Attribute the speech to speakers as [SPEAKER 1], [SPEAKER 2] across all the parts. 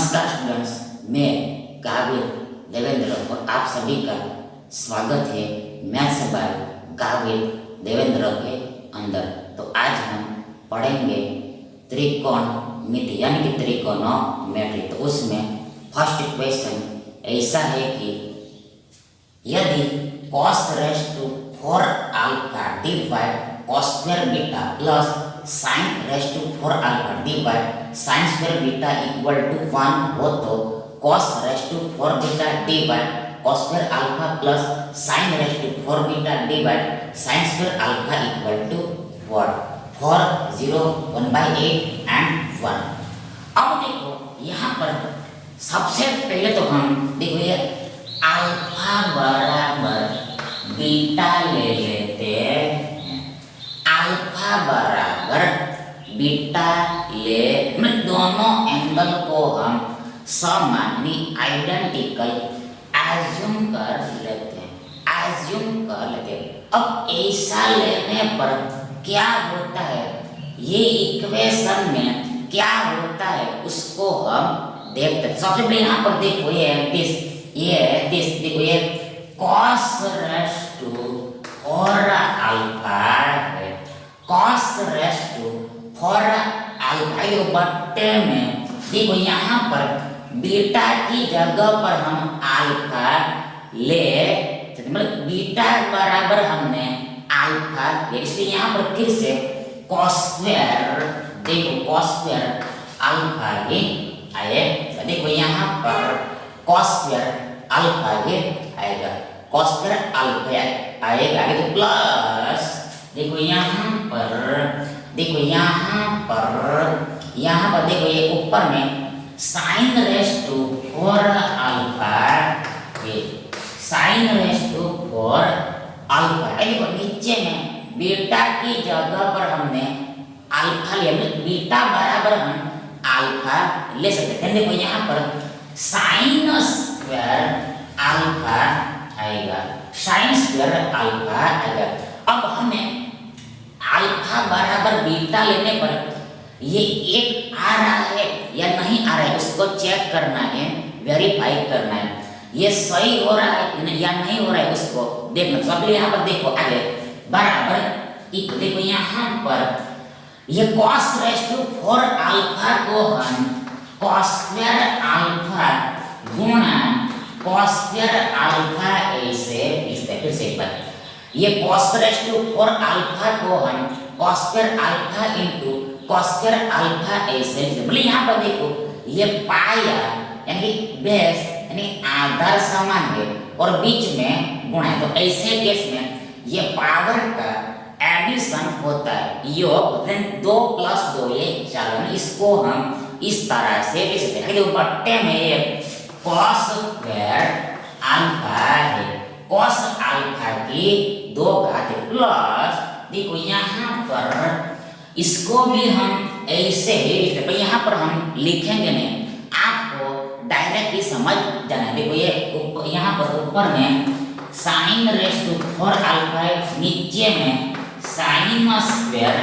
[SPEAKER 1] नमस्कार स्टूडेंट्स, मैं काबिल देवेंद्र और आप सभी का स्वागत है मैथ्स बाय काबिल देवेंद्र के अंदर। तो आज हम पढ़ेंगे त्रिकोणमिति यानी कि त्रिकोणोमेट्री। तो उसमें फर्स्ट क्वेश्चन ऐसा है कि यदि cos raise to 4 alpha divide cos square beta plus sin raise to 4 alpha divide sin square beta equal to 1 हो तो cos raise to 4 beta divide cos square alpha plus sin raise to 4 beta divide sin square alpha equal to 4 0 1/8 and 1। अब देखो यहाँ पर सबसे पहले तो हम देखो ये अल्फा बराबर बीटा ले लेते हैं। अल्फा बराबर बीटा ले दोनों एंगल को हम समान आइडेंटिकल एज्यूम कर लेते हैं। अब ऐसा लेने पर क्या होता है, ये इक्वेशन में क्या होता है उसको हम देखते हैं। सबसे पहले यहाँ पर देखो ये देखो ये cos रेज़ टू 4 अल्फा है। cos रेज़ टू 4 अल्फा ये बट्टे में देखो यहाँ पर बीटा की जगह पर हम अल्फा ले, मतलब बीटा बराबर हमने अल्फा ले, इसलिए यहाँ पर फिर से cos स्क्वायर देखो cos स्क्वायर अल्फा ही आएगा। देखो यहाँ पर cos स्क्वायर अल्फा ये आएगा, cos स्क्वायर अल्फा आएगा। आगे तो प्लस देखो यहाँ पर देखो ये ऊपर में sin रेज़ टू 4 अल्फा ये sin रेज़ टू 4 अल्फा। देखो नीचे में बीटा की जगह पर हमने अल्फा लिया, बीटा बराबर हम अल्फा ले सकते हैं। देखो यहाँ पर sin स्क्वायर अल्फा आएगा, sin स्क्वायर अल्फा आएगा। अब हमें अल्फा बराबर बीटा लेने पर ये एक आ रहा है या नहीं आ रहा है उसको चेक करना है, वेरीफाई करना है, ये सही हो रहा है या नहीं हो रहा है उसको देखना। सब यहाँ पर देखो आगे बराबर देखो यहाँ पर ये cos रेज़ टू 4 अल्फा को हम cos स्क्वायर अल्फा गुणा cos स्क्वायर अल्फा ऐसे फिर से एक बार ये cos रेज़ टू 4 अल्फा को हम cos square alpha into cos square alpha ऐसे बोले। यहाँ पर देखो ये पाया यानी बेस यानी आधार समान है और बीच में गुणा है, तो ऐसे केस में ये पावर का एडिशन होता है, योग 2 + 2 ये 4। इसको हम इस तरह से लिख सकते हैं। देखो बट्टे में ये cos स्क्वायर अल्फा है, cos अल्फा की 2 घात प्लस देखो यहाँ पर इसको भी हम ऐसे ही लिखते हैं। यहाँ पर हम लिखेंगे नहीं, आपको डायरेक्ट ही समझ जाना। देखो ये यहाँ पर ऊपर में sin रेज़ टू 4 अल्फा है, नीचे में sin स्क्वायर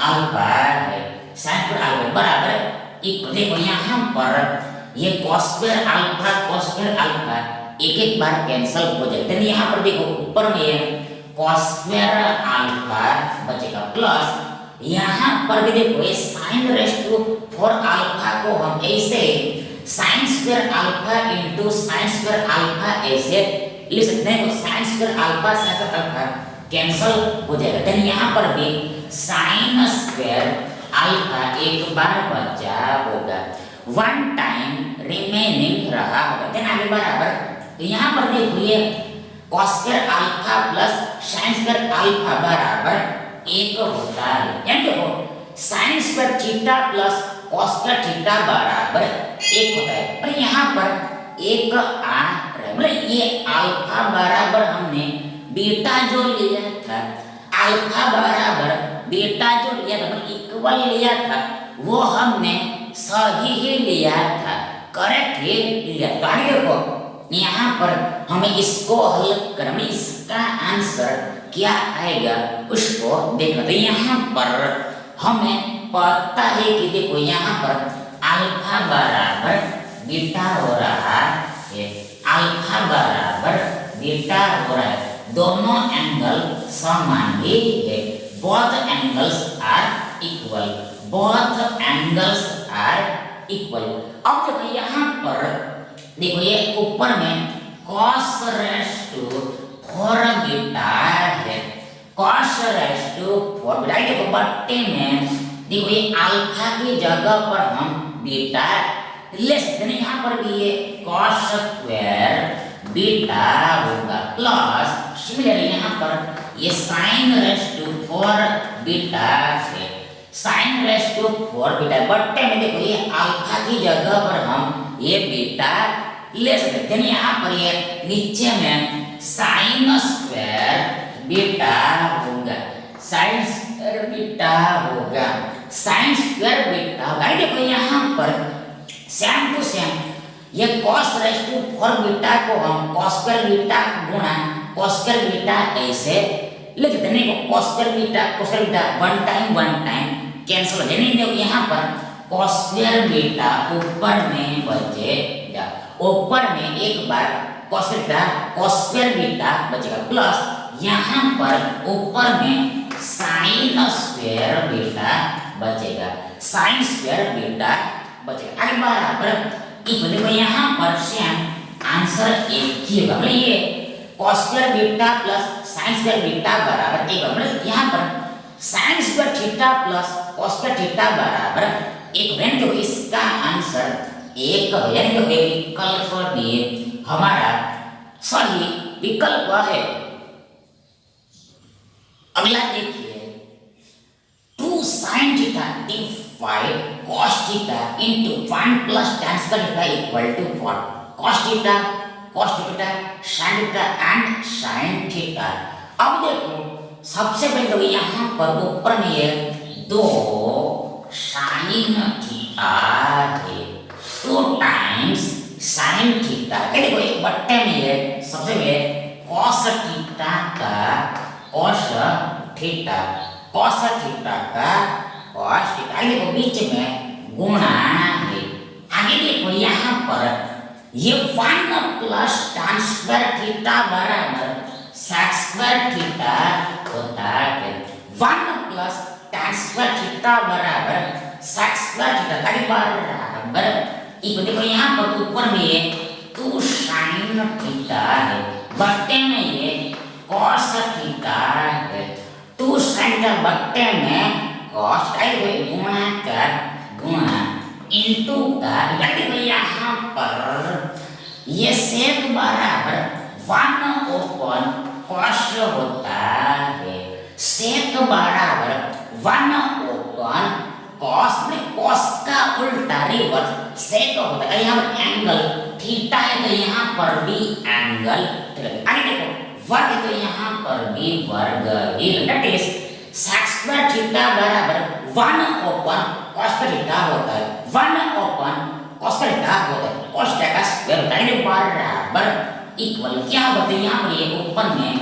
[SPEAKER 1] अल्फा है, sin स्क्वायर अल्फा बराबर देखो यहाँ पर ये cos स्क्वायर अल्फा एक बार कैंसिल हो जाए। तो यहाँ पर देखो ऊपर में ये cos स्क्वायर अल्फा बचेगा प्लस यहाँ पर भी देखो ये sin रेज़ टू 4 अल्फा को हम ऐसे sin square alpha into sin square alpha ऐसे लिख सकते हैं। तो sin square alpha sin square alpha cancel हो जाएगा। तो यहाँ पर भी sin स्क्वायर अल्फा एक बार बचा होगा, 1 टाइम रिमेनिंग रहा होगा। देन आगे बराबर तो यहाँ पर देखो ये cos square alpha plus sin square alpha बराबर 1 होता है। यानी देखो sin square theta plus cos square theta बराबर 1 होता है। और यहाँ पर 1 आ रहा है, मतलब ये अल्फा बराबर हमने बीटा जो लिया था, अल्फा बराबर बीटा जो लिया था मतलब इक्वल लिया था, वो हमने सही ही लिया था, करेक्ट ही लिया। तो आगे देखो यहाँ पर हमें इसको हल करना, इसका आंसर क्या आएगा उसको देखना। तो यहाँ पर हमें पता है कि देखो यहाँ पर अल्फा बराबर बीटा हो रहा है, अल्फा बराबर बीटा हो रहा है, दोनों एंगल समान ही है, both angles are equal, both angles are equal. अब देखो यहाँ पर देखो ये ऊपर में cos रेज़ टू 4 बीटा है, cos रेज़ टू 4 बीटा, देखो बट्टे में देखो ये अल्फा की जगह पर हम बीटा ले सकते हैं, यहाँ पर भी ये cos स्क्वायर बीटा होगा प्लस सिमिलरली यहाँ पर ये sin रेज़ टू 4 बीटा है, sin रेज़ टू 4 बीटा बट्टे में देखो ये अल्फा की जगह पर हम ये बीटा ले सकते हैं, यहाँ पर ये नीचे में sin स्क्वायर बीटा होगा, sin स्क्वायर बीटा होगा, sin स्क्वायर बीटा होगा। देखो यहाँ पर सेम टू सेम ये cos रेज़ टू 4 बीटा को हम cos स्क्वायर बीटा गुणा cos स्क्वायर बीटा ऐसे लिख देते हैं, cos square beta one time cancel हो जाए, देखो यहाँ पर cos स्क्वायर बीटा ऊपर में बचेगा, ऊपर में एक बार cos स्क्वायर बीटा बचेगा प्लस यहाँ पर ऊपर में sin स्क्वायर बीटा बचेगा, sin स्क्वायर बीटा बचेगा, आगे बराबर इक्वल। देखो यहाँ पर सेम आंसर एक ही होगा, मतलब ये cos square beta plus sin square beta बराबर एक, मतलब यहाँ पर sin square theta plus cos square theta बराबर एक, यानी जो इसका आंसर एक है, यानी जो विकल्प भी हमारा सही विकल्प है। अगला देखिए 2 sin theta divide cos theta into 1 plus tan square theta equal to 4, cos theta sin थीटा एंड sin थीटा। अब देखो सबसे पहले तो यहाँ पर ऊपर में ये 2 sin थीटा है, 2 टाइम्स sin थीटा, देखो एक बट्टे में ये सबसे पहले cos थीटा का cos थीटा का cos थीटा, देखो बीच में गुणा है, आगे देखो यहाँ पर ये 1 प्लस tan स्क्वायर थीटा बराबर sec स्क्वायर थीटा होता है, 1 प्लस tan स्क्वायर थीटा बराबर sec स्क्वायर थीटा बराबर इक्वल। देखो यहाँ पर ऊपर में ये 2 sin थीटा है, बट्टे में ये cos थीटा है, 2 sin का बट्टे में cos गुणा कर गुणा इनटू का, देखो यहाँ पर ये sec बराबर 1 ओपन cos होता है, sec बराबर 1 ओपन cos में cos का उल्टा रिवर्स sec होता है, यहाँ पर एंगल थीटा है तो यहाँ पर भी एंगल थीटा, आगे देखो वर्ग तो यहाँ पर भी वर्ग ही, that is sec square theta बराबर 1 ओपन cos थीटा होता है, 1 ओपन cos थीटा होता है, cos थीटा का स्क्वायर होता है बराबर इक्वल क्या होता है, यहाँ पर ये ऊपर में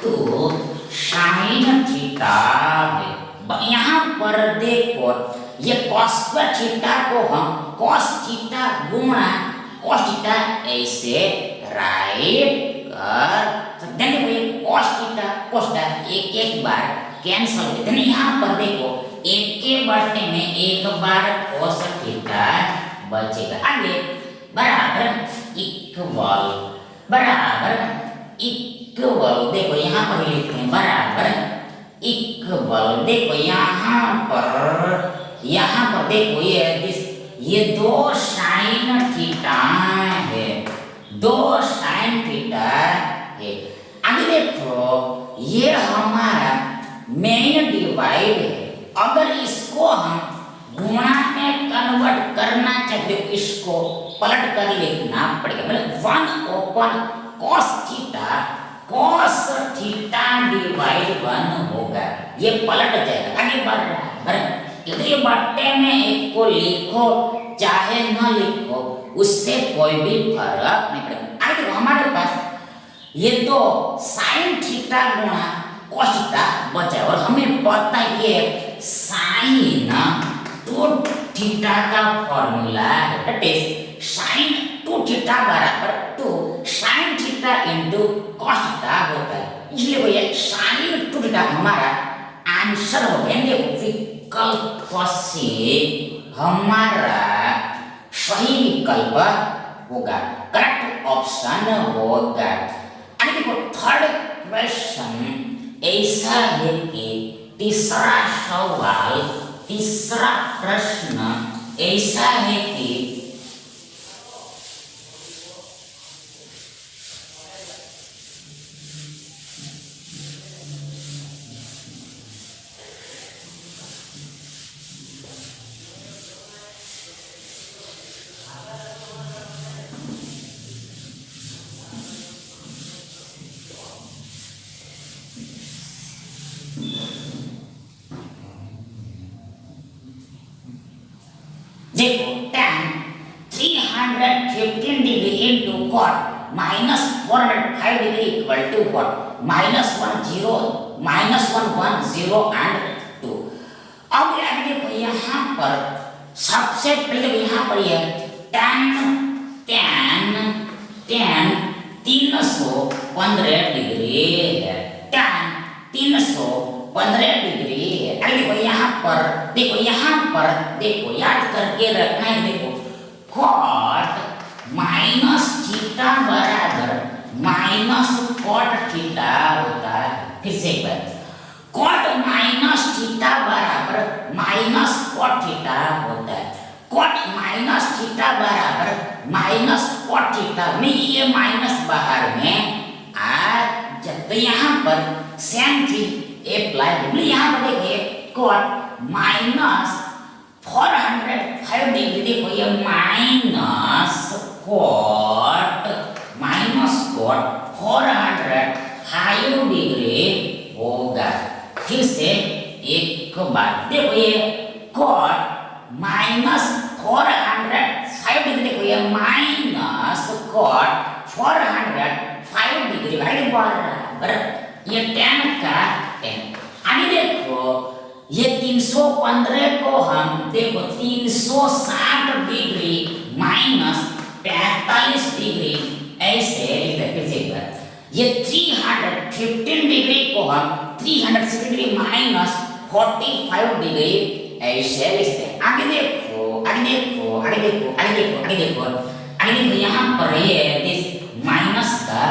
[SPEAKER 1] 2 sin थीटा है, यहाँ पर देखो ये cos स्क्वायर थीटा को हम cos थीटा गुणा cos थीटा ऐसे राइट कर सकते हैं, देखो cos थीटा एक बार कैंसिल हो जाते हैं, यहाँ पर देखो एक के बट्टे में एक बार cos थीटा बचेगा, आगे बराबर इक्वल देखो यहाँ पर लिखते हैं बराबर इक्वल, देखो यहाँ पर देखो ये 2 sin थीटा है, 2 sin थीटा है, आगे देखो ये हमारा मेन डिवाइड है, अगर इसको हम गुणा में कन्वर्ट करना चाहते हो इसको पलट कर लिखना पड़ेगा, मतलब 1 ओपन cos थीटा डिवाइड 1 होगा, ये पलट जाएगा, आगे बढ़ ये बट्टे में एक को लिखो चाहे न लिखो उससे कोई भी फर्क नहीं पड़ेगा। आगे देखो हमारे पास ये 2 sin थीटा गुणा cos थीटा बचा और हमें पता है ये sin 2 थीटा का फॉर्मूला है, दैट इज sin थीटा बराबर 2 sin theta into cos theta होता है। इसलिए भैया sin 2 थीटा हमारा आंसर हो गया। देखो विकल्प से हमारा सही विकल्प होगा, करेक्ट ऑप्शन होगा। आगे देखो थर्ड क्वेश्चन ऐसा है कि तीसरा सवाल, तीसरा प्रश्न ऐसा है कि देखो tan 315 degree into cot minus 405 degree equal to what? Minus 1 0 and 2। अब आगे देखो यहाँ पर सबसे पहले यहाँ पर ये tan 315 डिग्री है, tan 315 डिग्री है। अरे देखो यहाँ पर देखो याद करके रखना है। देखो cot माइनस थीटा बराबर माइनस cot थीटा होता है। फिर से एक बार cot माइनस थीटा बराबर माइनस cot थीटा होता है। cot माइनस थीटा बराबर माइनस cot थीटा में ये माइनस बाहर में आ जाता है। यहाँ पर सेम चीज अप्लाई है। यहाँ पर देखिए cot माइनस 405 डिग्री, देखो ये माइनस cot 405 डिग्री होगा। फिर से एक बार देखो ये cot माइनस 405 डिग्री, देखो ये माइनस cot 405 डिग्री बराबर ये tan का tan। आगे देखो ये 315 को हम देखो 360 डिग्री माइनस 45 डिग्री ऐसे लिखते हैं। ये 315 डिग्री को हम 360 डिग्री माइनस 45 डिग्री ऐसे लिखते हैं। आगे देखो यहाँ पर ये माइनस का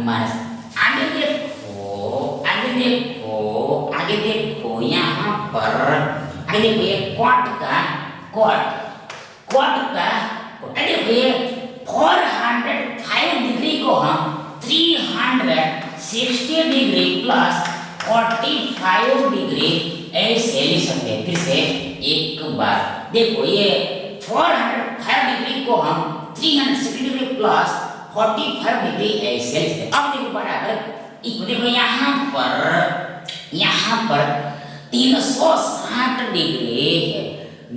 [SPEAKER 1] माइनस आगे देखो यहाँ पर ये cot का देखो ये 405 डिग्री को हम 360 डिग्री प्लस 45 डिग्री ऐसे लिख सकते हैं। फिर से एक बार देखो ये 405 डिग्री को हम 360 डिग्री प्लस 45 डिग्री ऐसे लिखते हैं। अब देखो बराबर देखो यहाँ पर 360 डिग्री है,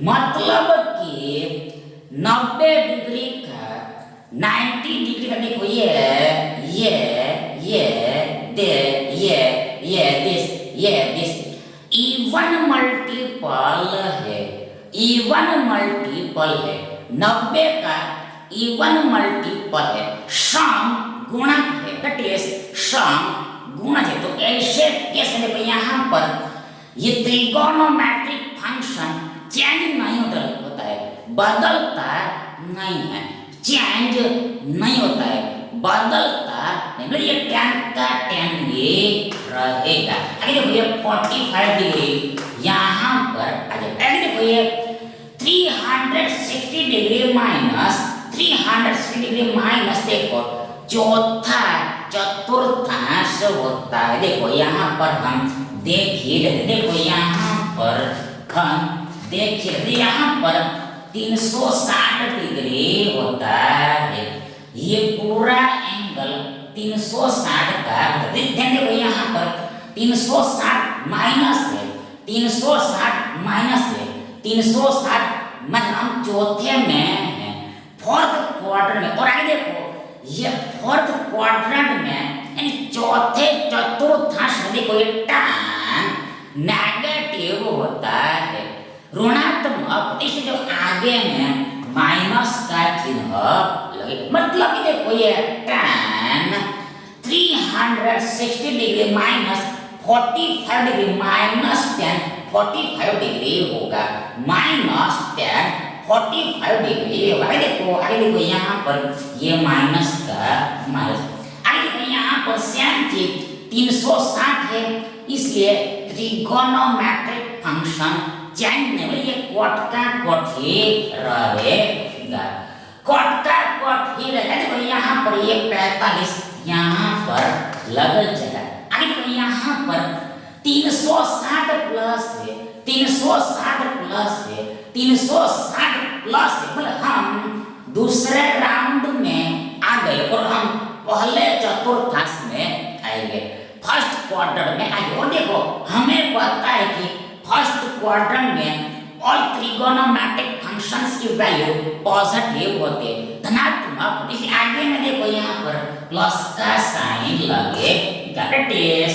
[SPEAKER 1] मतलब कि 90 डिग्री का 90 डिग्री का देखो दिस इवन मल्टीपल है 90 का इवन मल्टीपल है, सम गुणक है, दैट इज सम गुणक है। तो ऐसे केस में देखो यहाँ पर ये त्रिगोनोमेट्रिक फंक्शन चेंज नहीं होता है, बदलता नहीं है, चेंज नहीं होता है, बदलता नहीं, मतलब ये tan का tan ये रहेगा। आगे देखो ये 45 डिग्री यहाँ पर आ जाएगा। आगे देखो ये 360 डिग्री माइनस 360 डिग्री माइनस देखो चौथा चतुर्थांश होता है। देखो यहाँ पर हम देखिए, देखो यहाँ पर हम देखिए यहाँ पर 360 डिग्री होता है, ये पूरा एंगल 360 का देखो यहाँ पर 360 माइनस है, 360 मतलब चौथे में है, फोर्थ क्वाड्रेंट में। और आगे देखो ये फोर्थ क्वाड्रेंट में यानी चौथे चतुर्थांश में देखो ये tan नेगेटिव होता है, ऋणात्मक, इसलिए जो आगे में माइनस का चिन्ह लगे। मतलब कि देखो ये tan 360 degree minus 45 degree minus tan 45 degree होगा, माइनस tan 45 डिग्री होगा। आगे देखो यहाँ पर ये माइनस का माइनस, आगे देखो यहाँ पर सेम चीज 360 है, इसलिए ट्रिगोनोमेट्रिक फंक्शन चेंज नहीं होगा, ये कॉट का कॉट ही रहेगा, कॉट का कॉट ही रहेगा। देखो यहाँ पर ये 45 यहाँ पर लग जाएगा। आगे देखो यहाँ पर 360 प्लस है, 360 प्लस है, 360 प्लस है, मतलब हम दूसरे राउंड में आ गए और हम पहले चतुर्थांश में आएंगे, फर्स्ट क्वार्टर में आएंगे। और देखो हमें पता है कि फर्स्ट क्वार्टर में ऑल ट्रिगोनोमेट्रिक फंक्शंस की वैल्यू पॉजिटिव होते हैं, धनात्मक। इसी आगे में देखो यहाँ पर प्लस का साइन लगेगा, that is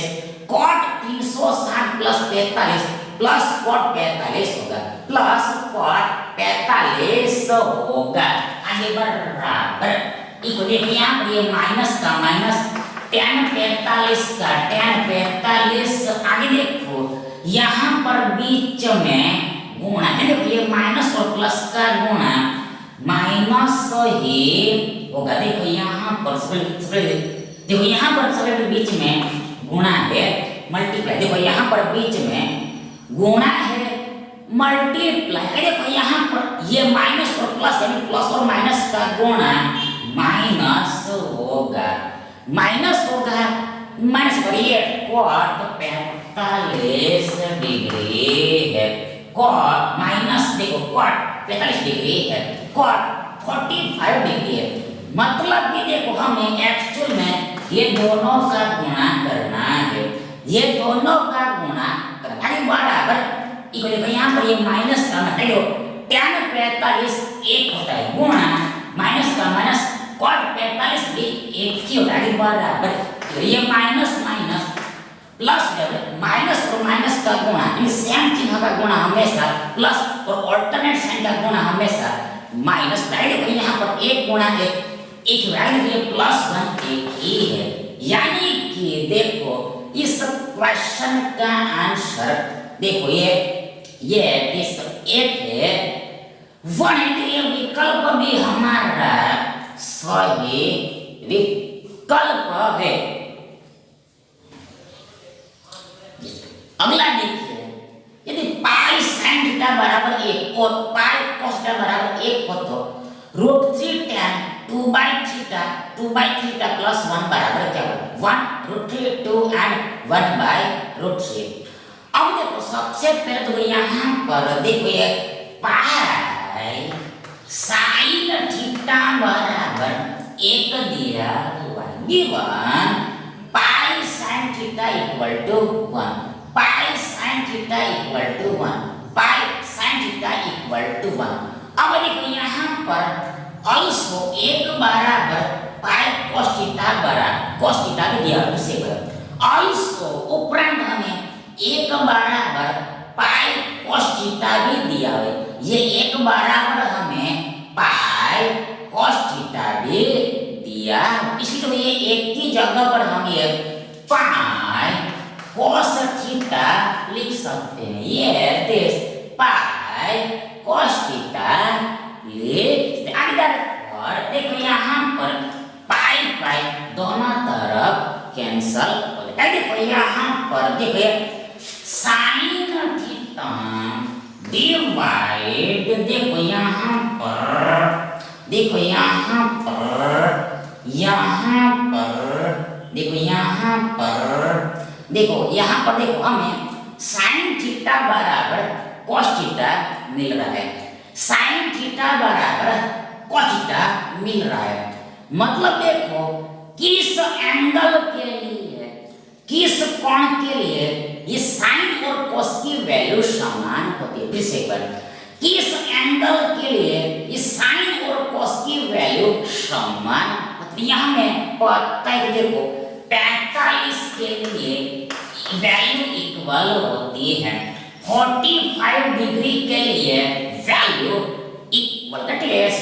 [SPEAKER 1] cot 360 plus 45 plus cot 45 होगा, प्लस cot 45 होगा। आगे बराबर इको देखो यहाँ पर ये माइनस का माइनस tan 45 का tan 45, आगे देखो यहाँ पर बीच में गुणा है, देखो ये माइनस और प्लस का गुणा माइनस ही होगा। देखो यहाँ पर देखो यहाँ पर सबसे बीच में गुणा है, मल्टीप्लाई, देखो यहाँ पर बीच में गुणा है, मल्टीप्लाई। देखो यहाँ पर ये माइनस और प्लस है, प्लस और माइनस का गुणा माइनस होगा, माइनस होगा, माइनस करिए cot 45 डिग्री है, cot माइनस देखो cot 45 डिग्री है, cot 45 डिग्री है। मतलब कि देखो हमें एक्चुअल में ये दोनों का गुणा करना है, ये दोनों का गुणा करना है बराबर। इको देखो यहाँ पर ये माइनस का मतलब tan 45 एक होता है, गुणा माइनस का माइनस cot 45 भी एक ही होता है बराबर। तो ये माइनस माइनस प्लस माइनस और माइनस का गुणा, सेम चिन्ह का गुणा हमेशा प्लस और ऑल्टरनेट साइन का गुणा हमेशा माइनस। देखो यहाँ पर एक गुणा एक वैल्यू प्लस 1 एक ही है, यानी कि देखो इस क्वेश्चन का आंसर देखो ये एक है, वन ये विकल्प भी हमारा सही विकल्प है। अगला देखिए, यदि पाई sin थीटा बराबर 1 और पाई cos थीटा बराबर 1 हो तो √3 tan 2/थीटा प्लस 1 बराबर क्या होगा? 1 √3 2 and 1/√3। अब देखो सबसे पहले तो यहाँ पर देखो ये पाई sin थीटा बराबर 1 दिया हुआ है, given pi sin theta equal to 1, pi sin theta equal to 1, pi sin theta equal to 1। अब देखो यहाँ पर also एक बराबर पाई cos थीटा बराबर cos थीटा भी दिया है उसे बराबर, also उपरांत हमें एक बराबर पाई cos थीटा भी दिया है, ये एक बराबर हमें पाई cos थीटा भी दिया, इसलिए तो ये एक की जगह पर हम ये पाई cos थीटा लिख सकते हैं, ये दिस पाई cos थीटा लिख और देखो यहाँ पर पाई पाई दोनों तरफ कैंसल हो जाएगा। देखो यहाँ पर देखो sin थीटा डिवाइड देखो यहाँ पर देखो यहाँ पर देखो हमें sin थीटा बराबर cos थीटा मिल रहा है, sin थीटा बराबर cos थीटा मिल रहा है। मतलब देखो किस एंगल के लिए, किस कोण के लिए ये sin और cos की वैल्यू समान होती है। फिर से एक बार, किस एंगल के लिए ये sin और cos की वैल्यू समान होती है। यहाँ में पता है कि देखो 45 के लिए वैल्यू इक्वल होती है, 45 डिग्री के लिए value equal that is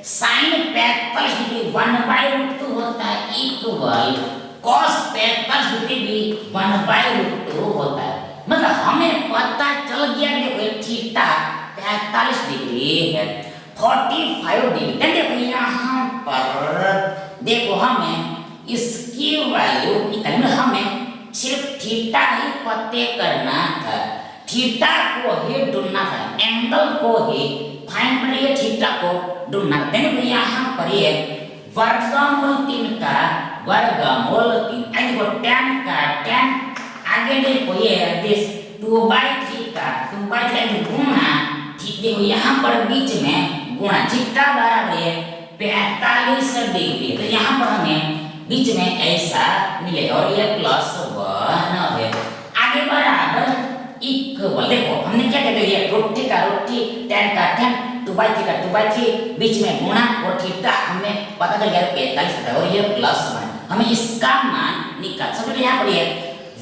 [SPEAKER 1] sine 45 degree 1/√2 होता है इक्वल cos 45 डिग्री भी 1/√2 होता है। मतलब हमें पता चल गया कि देखो थीटा 45 डिग्री है 45 डिग्री। देखो यहाँ पर देखो हमें इसकी वैल्यू निकालना, हमें सिर्फ थीटा ही पते करना था, थीटा को ही ढूंढना था, एंगल को ही फाइंड करिए, थीटा को ढूंढना। देखो यहाँ पर ये वर्गमूल 3 का वर्गमूल 3 देखो tan का tan आगे देखो ये दिस 2/3 का 2/3 गुणा देखो यहाँ पर बीच में गुणा थीटा बराबर है 45 डिग्री। तो यहाँ पर हमें बीच में ऐसा मिलेगा और ये +1 है। आगे बराबर इक्वल देखो हमने क्या कहते हैं ये रोटी का रोटी tan का tan 2/3 का 2/3 बीच में गुणा और थीटा हमें पता चल गया 45 होता है और ये +1 हमें इसका मान निकाल। सबसे यहाँ पर ये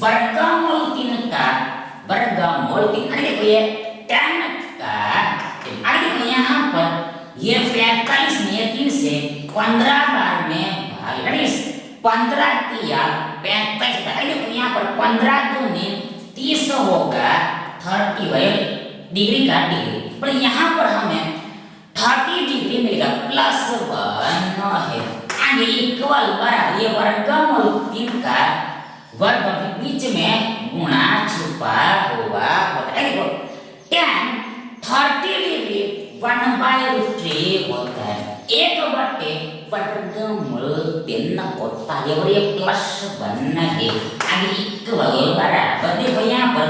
[SPEAKER 1] वर्गमूल 3 का वर्गमूल 3 आगे देखो ये tan का आगे देखो यहाँ पर ये 45 में 3 से 15 बार में भाग 15 किया 45 आगे देखो यहाँ पर 15 दूनी 30 होगा 30 डिग्री का डिग्री, पर यहाँ पर हमें 30 डिग्री मिलेगा +1 है। आगे इक्वल बराबर ये वर्गमूल 3 का वर्ग के बीच में गुणा छुपा हुआ होता है। देखो tan 30 डिग्री 1/√3 होता है 1/वर्गमूल 3 होता है और ये +1 है। आगे इक्वल बराबर देखो यहाँ पर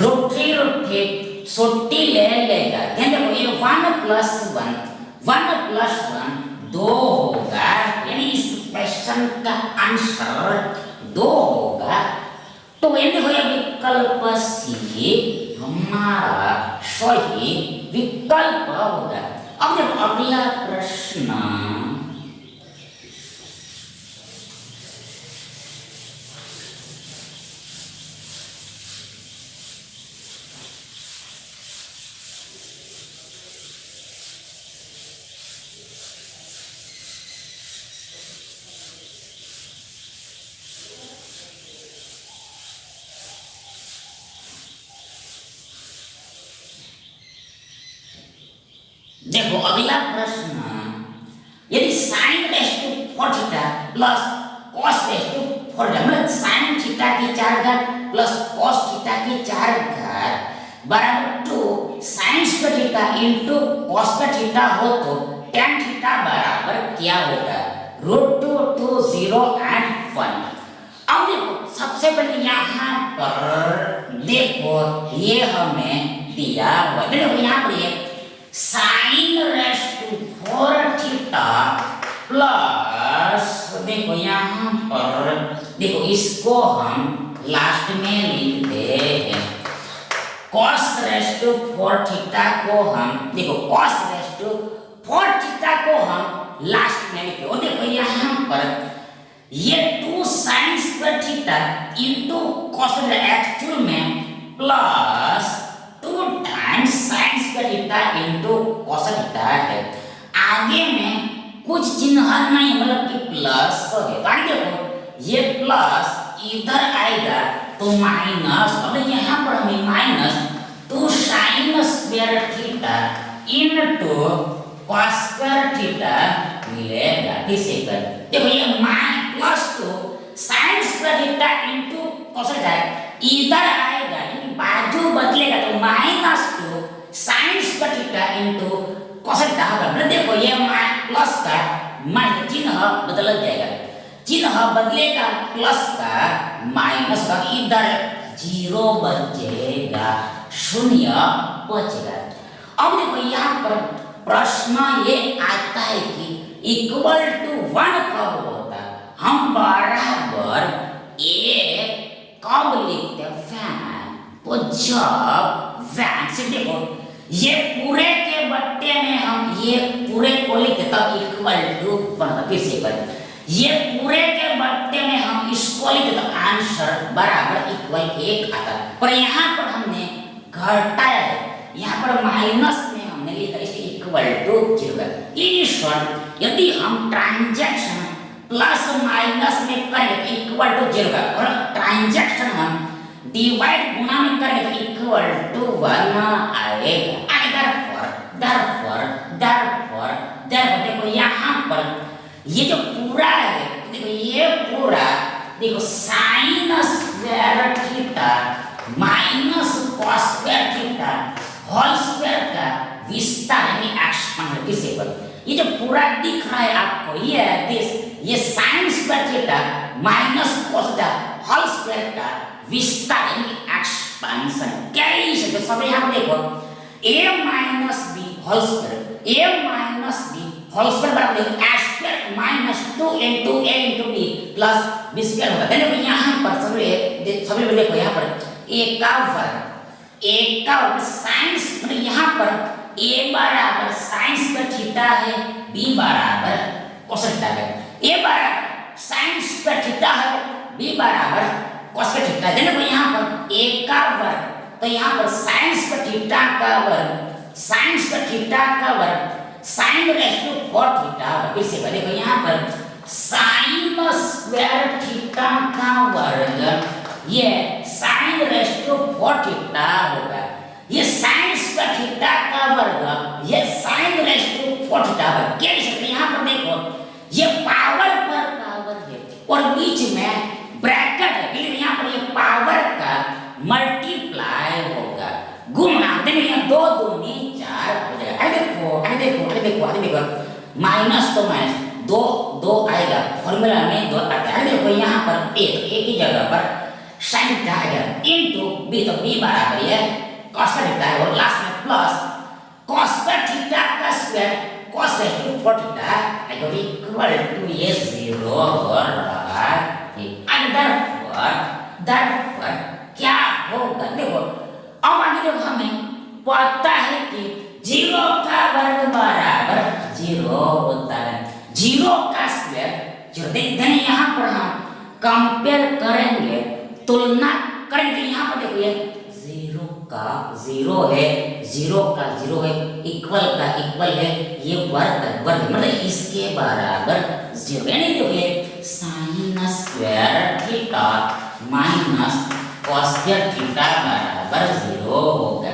[SPEAKER 1] रूट 3 सोटी ले लेगा, देखो ये 1 + 1 2 होगा, यानी इस क्वेश्चन का आंसर 2 होगा। तो ये देखो ये विकल्प सी हमारा सही विकल्प होगा। अब देखो अगला प्रश्न देखो अगला प्रश्न यदि sin raise to 4 theta plus cos raise to 4 theta मतलब sin थीटा की 4 घात प्लस cos थीटा की 4 घात बराबर 2 sin square theta into cos square theta हो तो tan थीटा बराबर क्या होगा? √2 2 0 एंड 1। अब देखो सबसे पहले यहाँ पर देखो ये हमें दिया हुआ, देखो यहाँ पर ये sin raise to 4 theta plus देखो यहाँ पर देखो इसको हम लास्ट में लिखते हैं cos रेज़ टू 4 थीटा को हम देखो cos रेज़ टू 4 थीटा को हम लास्ट में लिखते हैं। देखो यहाँ पर ये 2 sin square theta into cos actual में plus 2 times sin square theta into cos theta है। आगे में कुछ चिन्ह नहीं मतलब कि प्लस है, तो आगे देखो ये प्लस इधर आएगा तो माइनस, अब यहाँ पर हमें minus 2 sin square theta into cos square theta मिलेगा। ठीक है देखो ये plus 2 sin square theta into cos theta इधर आएगा यानी बाजू बदलेगा तो -2 sin square theta into cos theta होगा। मतलब देखो ये प्लस का माइनस चिन्ह बदल जाएगा, चिन्ह बदलेगा प्लस का माइनस का इधर 0 बचेगा 0 बचेगा। अब देखो यहाँ पर प्रश्न ये आता है कि इक्वल टू 1 कब होता है? हम बराबर एक कब लिखते हैं? फैन। तो जब फैन से देखो ये पूरे के बट्टे में हम ये पूरे को लिखते तब इक्वल टू 1 फिर से कर ये पूरे के बट्टे में हम इसको लिखते तो आंसर बराबर इक्वल 1 आता। पर यहाँ पर हमने घटाया है, यहाँ पर माइनस में हमने लिखा इसलिए इक्वल टू 0 कंडीशन यदि हम ट्रांजैक्शन प्लस माइनस में करेंगे तो इक्वल टू 0 का, और ट्रांजैक्शन हम डिवाइड गुना में करेंगे तो इक्वल टू 1 आएगा। therefore देखो यहाँ पर ये जो पूरा है, देखो ये पूरा देखो sine square theta minus cos square theta whole square का विस्तार यानी एक्सपांड डिसेबल, ये जो पूरा दिख रहा है आपको ये sine square theta minus cos theta whole square का विस्तार यानी एक्सपांशन। कैसे तो सब यहाँ देखो a minus b whole square बराबर a square minus 2 into a into b plus b square होगा। देखो यहाँ पर सभी देखो यहाँ पर a का वर्ग साइंस मतलब यहाँ पर a बराबर साइंस का थीटा है, b बराबर कोस थीटा है। a बराबर साइंस का थीटा है, b बराबर कोस का थीटा है। देखो यहाँ पर a का वर्ग तो यहाँ पर साइंस का थीटा का वर्ग साइन रेस टू 4 थीटा। फिर से देखो यहाँ पर साइन स्क्वायर थीटा का वर्ग ये साइन रेस टू 4 थीटा होगा। ये साइन स्क्वायर थीटा का वर्ग ये साइन रेस टू 4 थीटा होगा। क्या यहाँ पर देखो ये पावर पर पावर है और बीच में ब्रैकेट है, यहाँ पर ये पावर का मल्टीप्लाई होगा गुणा। देखो यहाँ 2 दूनी 4 हो जाएगा। अरे देखो माइनस तो माइनस 2 आएगा, फॉर्मूला में 2 आता है। देखो यहाँ पर a की जगह पर sin थीटा आएगा इनटू b, तो b बराबर है cos थीटा है और लास्ट में प्लस cos थीटा का स्क्वायर cos टू 4 थीटा आएगा इक्वल टू ये 0 हो रहा है। therefore क्या होगा देखो अब आगे देखो हमें पता है कि 0 का वर्ग बराबर 0 होता है, 0 का स्क्वायर 0। देखते हैं यहाँ पर हम कंपेयर करेंगे, तुलना करेंगे। यहाँ पर देखो ये 0 का 0 है, 0 का 0 है, इक्वल का इक्वल है, ये वर्ग मतलब इसके बराबर 0 यानी देखो ये sine square theta minus cos theta बराबर 0 होगा।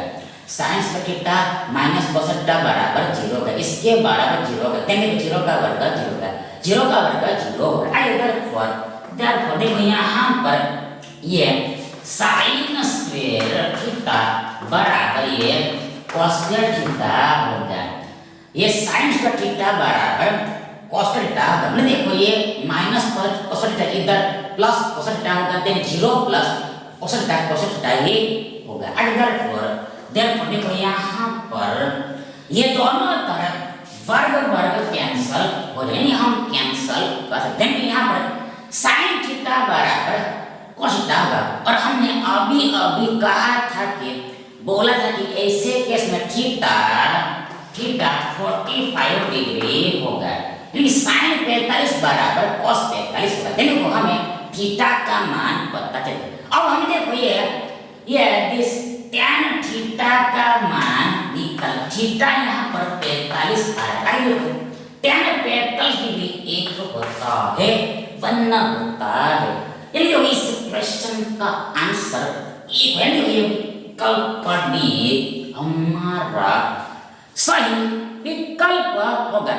[SPEAKER 1] Sign square theta minus cos theta बराबर 0 होगा, इसके बराबर 0 होगा। देंगे 0 का वर्ग 0 होगा। therefore देखो यहाँ पर ये साइन स्क्वायर थीटा बराबर ये cos थीटा होगा। ये साइन स्क्वायर थीटा बराबर cos थीटा होगा। मतलब देखो ये माइनस cos थीटा इधर प्लस cos थीटा होगा, देन 0 प्लस cos थीटा ये होगा। therefore देखो यहाँ पर ये दोनों तरफ वर्ग कैंसल हो जाए, यानी हम कैंसल कर सकते हैं। यहाँ पर साइन थीटा बराबर cos थीटा होगा और हमने अभी कहा था कि बोला था कि ऐसे केस में थीटा 45 डिग्री होगा, यानी साइन 45 बराबर cos 45 होगा। देखो हमें थीटा का मान पता चले। अब हम देखो ये दिस tan थीटा का मान निकल, थीटा यहाँ पर 45 आ रहा है। tan 45 डिग्री 1 होता है 1 होता है, यानी जो इस क्वेश्चन का आंसर एक है। ये विकल्प डी हमारा सही विकल्प होगा।